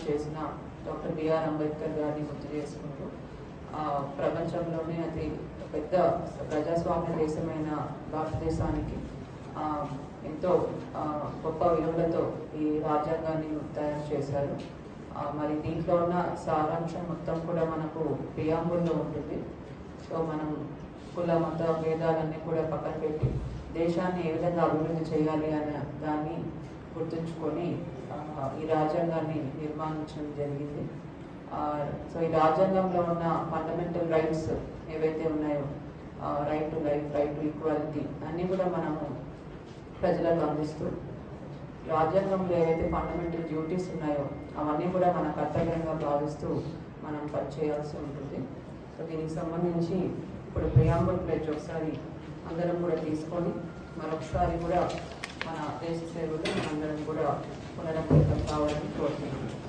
చేసిన doctor BR Ambedkar గారిని గుర్తు చేసుకుంటూ ప్రపంచంలోనే అతి పెద్ద ప్రజాస్వామ్య దేశమైన భారతదేశానికి ఎంతో గొప్ప విలువలతో ఈ రాజ్యాంగాన్ని తయారు చేశారు. మరి దీంట్లో ఉన్న సారాంశం మొత్తం కూడా మనకు ప్రియాంబుల్లో ఉంటుంది. సో మనం కుల మత భేదాలన్నీ కూడా పక్కన పెట్టి దేశాన్ని ఏ విధంగా అభివృద్ధి చేయాలి అనే దాన్ని గుర్తుంచుకొని ఈ రాజ్యాంగాన్ని నిర్మాణించడం జరిగింది. సో ఈ రాజ్యాంగంలో ఉన్న ఫండమెంటల్ రైట్స్ ఏవైతే ఉన్నాయో, right to life, right to equality అన్నీ కూడా మనము ప్రజలకు అందిస్తూ, రాజ్యాంగంలో ఏవైతే ఫండమెంటల్ డ్యూటీస్ ఉన్నాయో అవన్నీ కూడా మన కర్తవ్యంగా భావిస్తూ మనం పనిచేయాల్సి ఉంటుంది. సో దీనికి సంబంధించి ఇప్పుడు ప్రియాంబుల్ ప్లెడ్జ్ ఒకసారి అందరం కూడా తీసుకొని మరొకసారి కూడా మన దేశ సేవలు మనందరం కూడా పునరంకితం కావాలని కోరుతున్నాను.